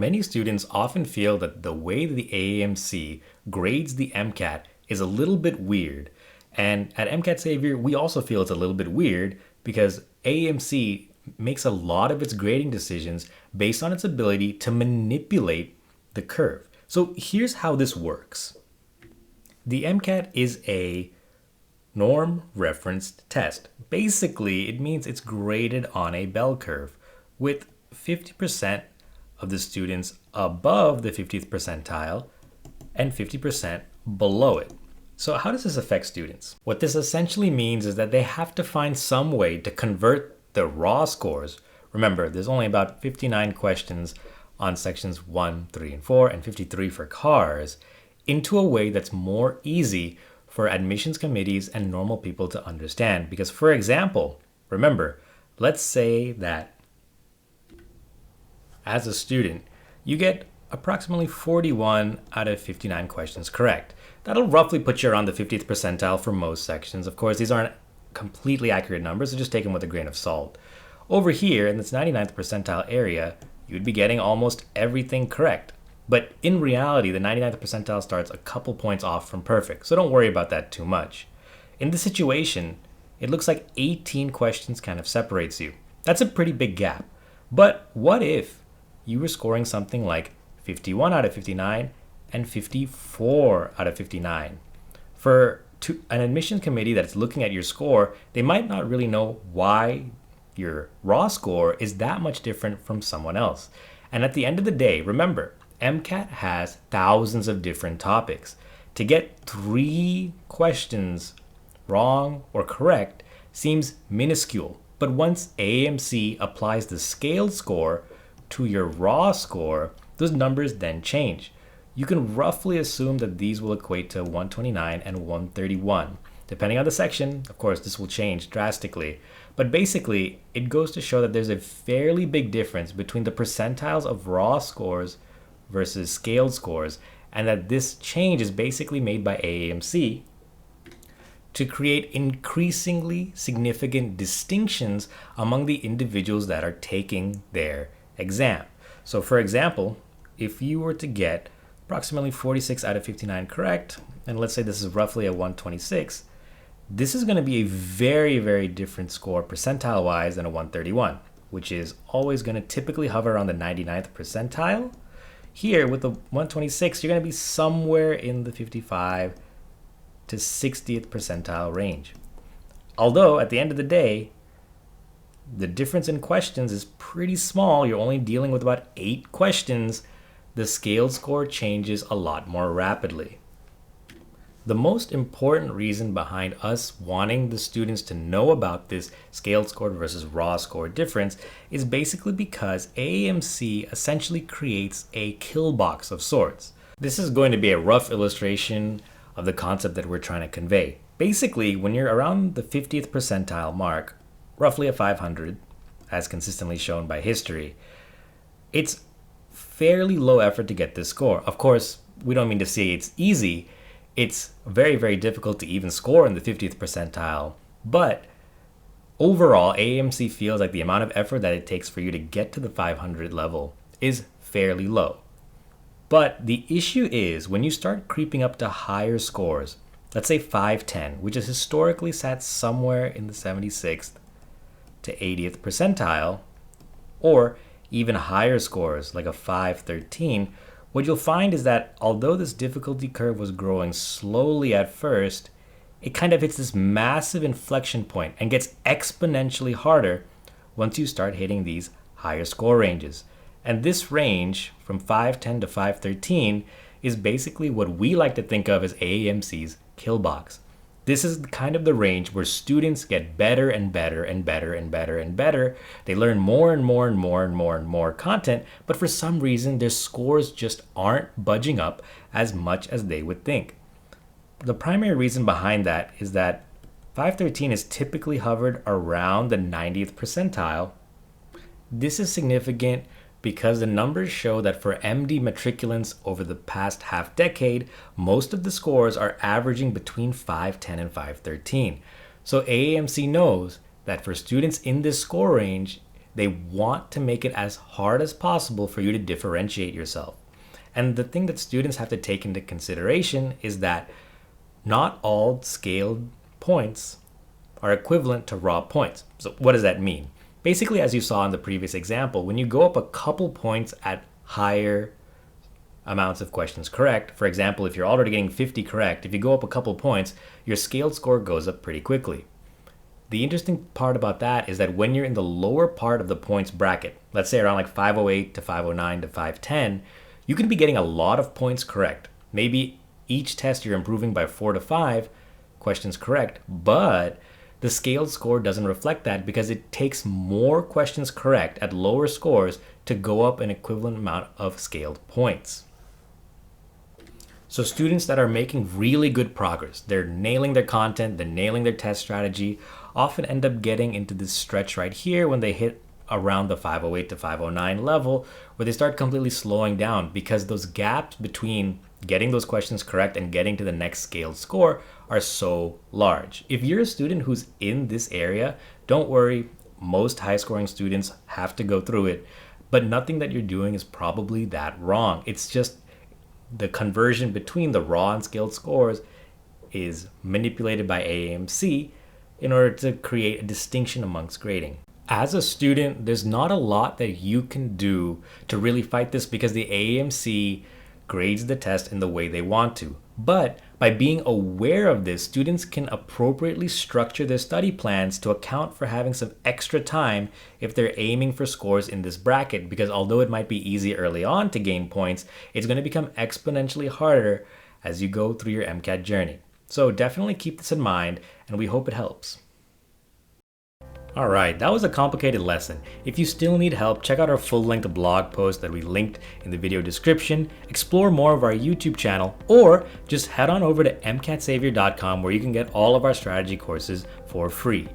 Many students often feel that the way the AAMC grades the MCAT is a little bit weird. And at MCAT Savior, we also feel it's a little bit weird because AAMC makes a lot of its grading decisions based on its ability to manipulate the curve. So here's how this works. The MCAT is a norm referenced test. Basically, it means it's graded on a bell curve with 50% of the students above the 50th percentile and 50% below it. So how does this affect students? What this essentially means is that they have to find some way to convert the raw scores. Remember, there's only about 59 questions on sections 1, 3, and 4, and 53 for cars, into a way that's more easy for admissions committees and normal people to understand. Because, for example, remember, let's say that as a student, you get approximately 41 out of 59 questions correct. That'll roughly put you around the 50th percentile for most sections. Of course, these aren't completely accurate numbers, so just take them with a grain of salt. Over here, in this 99th percentile area, you'd be getting almost everything correct. But in reality, the 99th percentile starts a couple points off from perfect, so don't worry about that too much. In this situation, it looks like 18 questions kind of separates you. That's a pretty big gap. But what if you were scoring something like 51 out of 59 and 54 out of 59? For an admissions committee that's looking at your score, they might not really know why your raw score is that much different from someone else. And at the end of the day, remember, MCAT has thousands of different topics. To get 3 questions wrong or correct seems minuscule. But once AAMC applies the scaled score to your raw score, those numbers then change. You can roughly assume that these will equate to 129 and 131. Depending on the section, of course, this will change drastically. But basically, it goes to show that there's a fairly big difference between the percentiles of raw scores versus scaled scores, and that this change is basically made by AAMC to create increasingly significant distinctions among the individuals that are taking their exam. So for example, if you were to get approximately 46 out of 59 correct, and let's say this is roughly a 126, this is going to be a very, very different score percentile wise than a 131, which is always going to typically hover around the 99th percentile. Here with the 126, you're going to be somewhere in the 55 to 60th percentile range. Although at the end of the day, the difference in questions is pretty small. You're only dealing with about 8 questions. The scaled score changes a lot more rapidly. The most important reason behind us wanting the students to know about this scaled score versus raw score difference is basically because AAMC essentially creates a kill box of sorts. This is going to be a rough illustration of the concept that we're trying to convey. Basically, when you're around the 50th percentile mark, roughly a 500, as consistently shown by history, it's fairly low effort to get this score. Of course, we don't mean to say it's easy. It's very, very difficult to even score in the 50th percentile. But overall, AAMC feels like the amount of effort that it takes for you to get to the 500 level is fairly low. But the issue is when you start creeping up to higher scores, let's say 510, which has historically sat somewhere in the 76th to 80th percentile, or even higher scores like a 513, what you'll find is that although this difficulty curve was growing slowly at first, it kind of hits this massive inflection point and gets exponentially harder once you start hitting these higher score ranges. And this range from 510 to 513 is basically what we like to think of as AAMC's kill box. This is kind of the range where students get better and better and better and better and better. They learn more and more and more and more and more content, but for some reason their scores just aren't budging up as much as they would think. The primary reason behind that is that 513 is typically hovered around the 90th percentile. This is significant because the numbers show that for MD matriculants over the past half decade, most of the scores are averaging between 510 and 513. So AAMC knows that for students in this score range, They want to make it as hard as possible for you to differentiate yourself. And the thing that students have to take into consideration is that not all scaled points are equivalent to raw points. So what does that mean? Basically, as you saw in the previous example, when you go up a couple points at higher amounts of questions correct, for example, if you're already getting 50 correct, if you go up a couple points, your scaled score goes up pretty quickly. The interesting part about that is that when you're in the lower part of the points bracket, let's say around like 508 to 509 to 510, you can be getting a lot of points correct. Maybe each test you're improving by 4 to 5 questions correct, but the scaled score doesn't reflect that because it takes more questions correct at lower scores to go up an equivalent amount of scaled points. So students that are making really good progress, they're nailing their content, they're nailing their test strategy, often end up getting into this stretch right here when they hit around the 508 to 509 level, where they start completely slowing down because those gaps between getting those questions correct and getting to the next scaled score are so large. If you're a student who's in this area, don't worry, most high scoring students have to go through it, but nothing that you're doing is probably that wrong. It's just the conversion between the raw and scaled scores is manipulated by AAMC in order to create a distinction amongst grading. As a student, there's not a lot that you can do to really fight this because the AAMC grades the test in the way they want to. But by being aware of this, students can appropriately structure their study plans to account for having some extra time if they're aiming for scores in this bracket, because although it might be easy early on to gain points, it's going to become exponentially harder as you go through your MCAT journey. So definitely keep this in mind, and we hope it helps. Alright, that was a complicated lesson. If you still need help, check out our full-length blog post that we linked in the video description, explore more of our YouTube channel, or just head on over to mcatsavior.com where you can get all of our strategy courses for free.